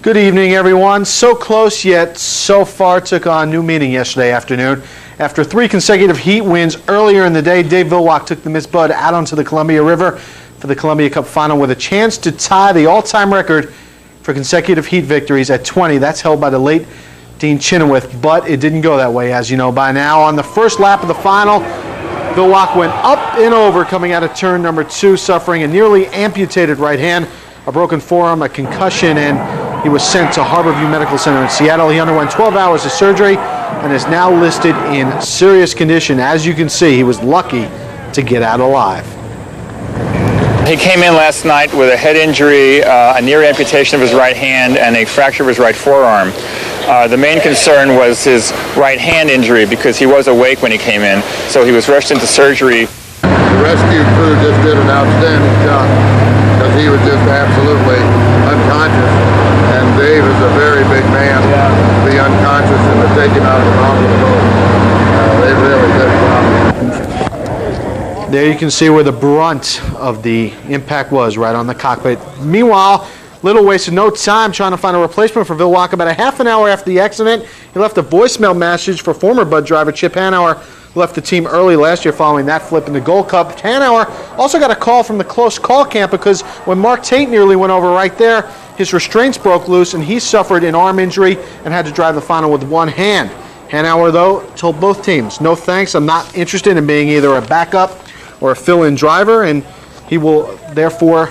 Good evening, everyone. So close yet so far took on new meaning yesterday afternoon. After 3 consecutive heat wins earlier in the day, Dave Vilwak took the Miss Bud out onto the Columbia River for the Columbia Cup final with a chance to tie the all-time record for consecutive heat victories at 20. That's held by the late Dean Chenoweth, but it didn't go that way, as you know by now. On the first lap of the final, Vilwak went up and over coming out of turn number 2, suffering a nearly amputated right hand, a broken forearm, a concussion, and he was sent to Harborview Medical Center in Seattle. He underwent 12 hours of surgery and is now listed in serious condition. As you can see, he was lucky to get out alive. He came in last night with a head injury, a near amputation of his right hand, and a fracture of his right forearm. The main concern was his right hand injury because he was awake when he came in, so he was rushed into surgery. The rescue crew just did an outstanding job because he was just absolutely unconscious, and Dave is a very big man to be unconscious and to take him out of the bottom of the boat. They really did a job. There you can see where the brunt of the impact was, right on the cockpit. Meanwhile, Little wasted no time trying to find a replacement for Vilwak. About a half an hour after the accident, he left a voicemail message for former Bud driver Chip Hanauer, who left the team early last year following that flip in the Gold Cup. Hanauer also got a call from the close call camp because when Mark Tate nearly went over right there, his restraints broke loose and he suffered an arm injury and had to drive the final with one hand. Hanauer, though, told both teams, "No thanks, I'm not interested in being either a backup or a fill-in driver," and he will therefore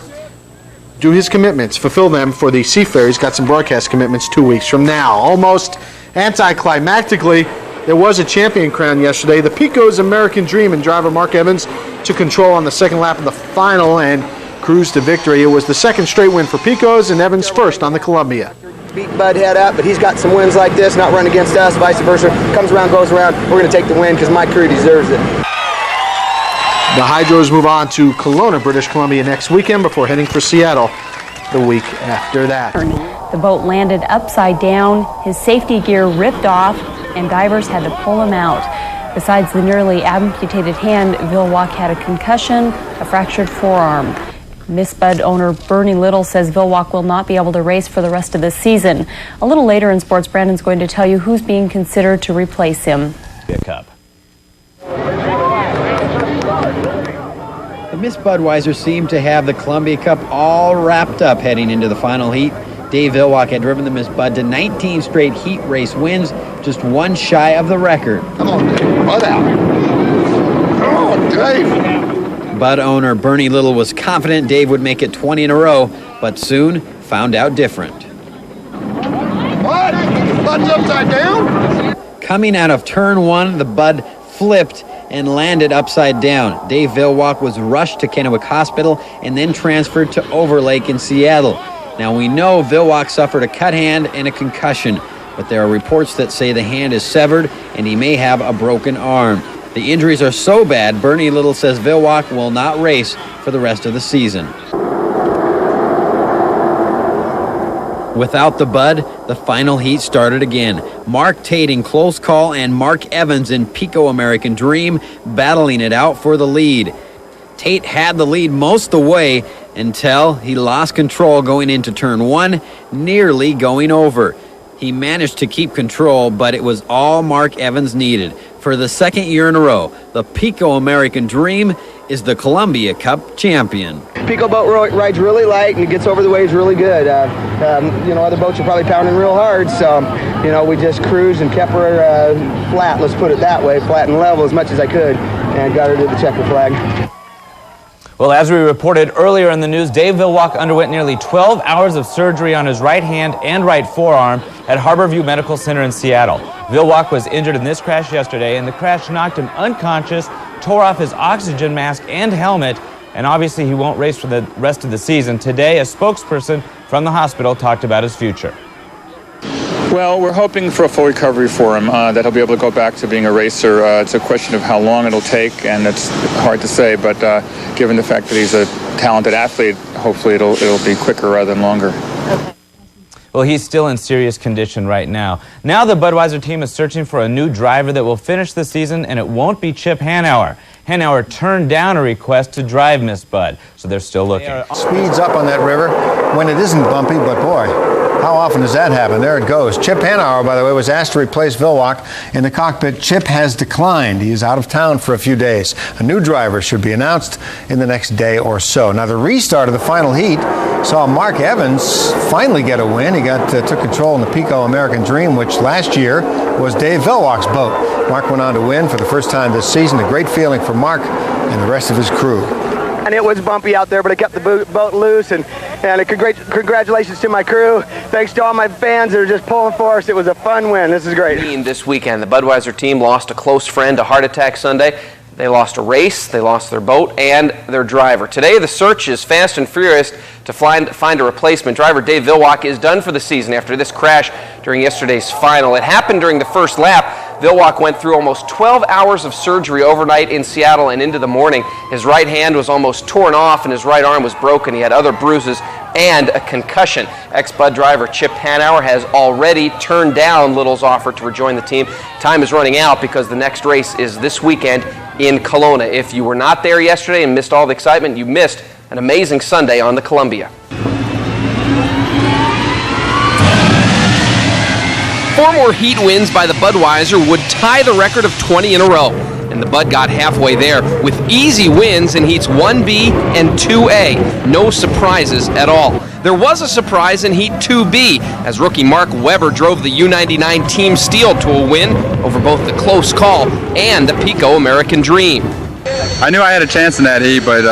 do his commitments, fulfill them for the Seafair. He's got some broadcast commitments 2 weeks from now. Almost anticlimactically, there was a champion crown yesterday. The Pico's American Dream and driver Mark Evans took control on the second lap of the final and cruised to victory. It was the second straight win for Pico's and Evans first on the Columbia. Beat Bud head up, but he's got some wins like this, not run against us, vice versa. Comes around, goes around. We're going to take the win because my crew deserves it. The Hydros move on to Kelowna, British Columbia next weekend before heading for Seattle the week after that. The boat landed upside down, his safety gear ripped off, and divers had to pull him out. Besides the nearly amputated hand, Vilwak had a concussion, a fractured forearm. Miss Bud owner Bernie Little says Vilwak will not be able to race for the rest of the season. A little later in sports, Brandon's going to tell you who's being considered to replace him. Cup. The Miss Budweiser seemed to have the Columbia Cup all wrapped up heading into the final heat. Dave Vilwak had driven the Miss Bud to 19 straight heat race wins, just one shy of the record. Come on, Dave. Bud out. Come on, Dave. Bud owner Bernie Little was confident Dave would make it 20 in a row, but soon found out different. What? Bud's upside down? Coming out of turn 1, the Bud flipped and landed upside down. Dave Vilwak was rushed to Kennewick Hospital and then transferred to Overlake in Seattle. Now we know Vilwak suffered a cut hand and a concussion, but there are reports that say the hand is severed and he may have a broken arm. The injuries are so bad, Bernie Little says Vilwak will not race for the rest of the season. Without the Bud, the final heat started again. Mark Tate in close call and Mark Evans in Pico American Dream battling it out for the lead. Tate had the lead most of the way until he lost control going into turn 1, nearly going over. He managed to keep control, but it was all Mark Evans needed. For the second year in a row, the Pico American Dream is the Columbia Cup champion. Pico boat rides really light and gets over the waves really good. Other boats are probably pounding real hard, so, we just cruised and kept her flat, let's put it that way, flat and level as much as I could, and got her to the checker flag. Well, as we reported earlier in the news, Dave Vilwak underwent nearly 12 hours of surgery on his right hand and right forearm at Harborview Medical Center in Seattle. Vilwak was injured in this crash yesterday, and the crash knocked him unconscious, tore off his oxygen mask and helmet, and obviously he won't race for the rest of the season. Today, a spokesperson from the hospital talked about his future. Well, we're hoping for a full recovery for him, that he'll be able to go back to being a racer. It's a question of how long it'll take, and it's hard to say, but given the fact that he's a talented athlete, hopefully it'll be quicker rather than longer. Okay. Well, he's still in serious condition right now. Now the Budweiser team is searching for a new driver that will finish the season, and it won't be Chip Hanauer. Hanauer turned down a request to drive Miss Bud, so they're still looking. Speeds up on that river when it isn't bumpy, but boy, How often does that happen? There it goes. Chip Hanauer, by the way, was asked to replace Vilwak in the cockpit. Chip has declined. He is out of town for a few days. A new driver should be announced in the next day or so. Now, the restart of the final heat saw Mark Evans finally get a win. He took control in the Pico American Dream, which last year was Dave Vilwak's boat. Mark went on to win for the first time this season. A great feeling for Mark and the rest of his crew. And it was bumpy out there, but I kept the boat loose, and congratulations to my crew. Thanks to all my fans that are just pulling for us. It was a fun win. This is great. This weekend, the Budweiser team lost a close friend to heart attack Sunday. They lost a race, they lost their boat, and their driver. Today, the search is fast and furious to find a replacement. Driver Dave Vilwak is done for the season after this crash during yesterday's final. It happened during the first lap. Vilwak went through almost 12 hours of surgery overnight in Seattle and into the morning. His right hand was almost torn off and his right arm was broken. He had other bruises and a concussion. Ex-Bud driver Chip Hanauer has already turned down Little's offer to rejoin the team. Time is running out because the next race is this weekend in Kelowna. If you were not there yesterday and missed all the excitement, you missed an amazing Sunday on the Columbia. 4 more heat wins by the Budweiser would tie the record of 20 in a row. And the Bud got halfway there with easy wins in heats 1B and 2A. No surprises at all. There was a surprise in heat 2B as rookie Mark Webber drove the U99 Team Steel to a win over both the Close Call and the Pico American Dream. I knew I had a chance in that heat, but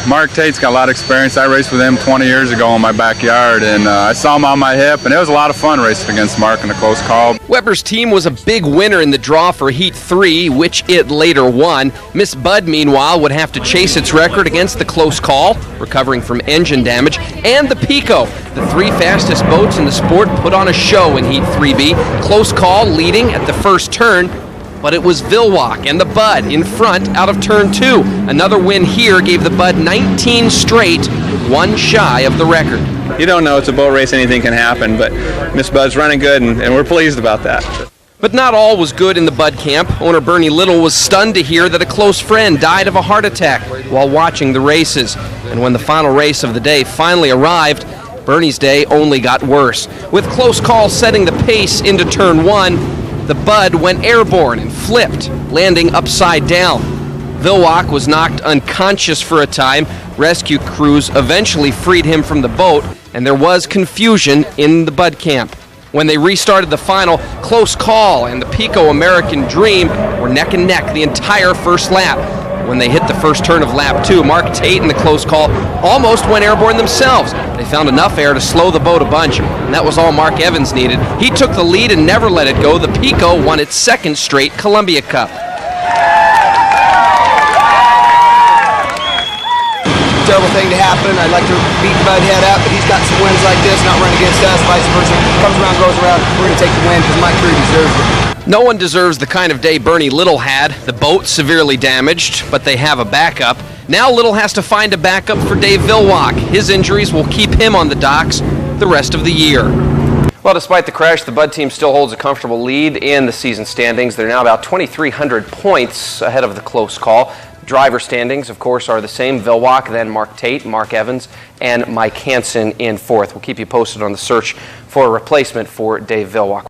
Mark Tate's got a lot of experience. I raced with him 20 years ago in my backyard, and I saw him on my hip, and it was a lot of fun racing against Mark in a close call. Webber's team was a big winner in the draw for Heat 3, which it later won. Miss Bud, meanwhile, would have to chase its record against the Close Call, recovering from engine damage, and the Pico. The 3 fastest boats in the sport put on a show in Heat 3B. Close Call leading at the first turn, but it was Vilwak and the Bud in front out of turn 2. Another win here gave the Bud 19 straight, 1 shy of the record. You don't know, it's a boat race, anything can happen, but Miss Bud's running good, and we're pleased about that. But not all was good in the Bud camp. Owner Bernie Little was stunned to hear that a close friend died of a heart attack while watching the races. And when the final race of the day finally arrived, Bernie's day only got worse. With Close Call setting the pace into turn 1, the Bud went airborne and flipped, landing upside down. Vilwak was knocked unconscious for a time. Rescue crews eventually freed him from the boat, and there was confusion in the Bud camp. When they restarted the final, Close Call and the Pico American Dream were neck and neck the entire first lap. When they hit the first turn of lap 2, Mark Tate and the Close Call almost went airborne themselves. They found enough air to slow the boat a bunch, and that was all Mark Evans needed. He took the lead and never let it go. The Pico won its 2nd straight Columbia Cup. Terrible thing to happen. I'd like to beat Bud head up, but he's got some wins like this, not running against us, vice versa. Comes around, goes around. We're going to take the win because my crew deserves it. No one deserves the kind of day Bernie Little had. The boat severely damaged, but they have a backup. Now Little has to find a backup for Dave Vilwak. His injuries will keep him on the docks the rest of the year. Well, despite the crash, the Bud team still holds a comfortable lead in the season standings. They're now about 2,300 points ahead of the Close Call. Driver standings, of course, are the same. Vilwak, then Mark Tate, Mark Evans, and Mike Hansen in 4th. We'll keep you posted on the search for a replacement for Dave Vilwak.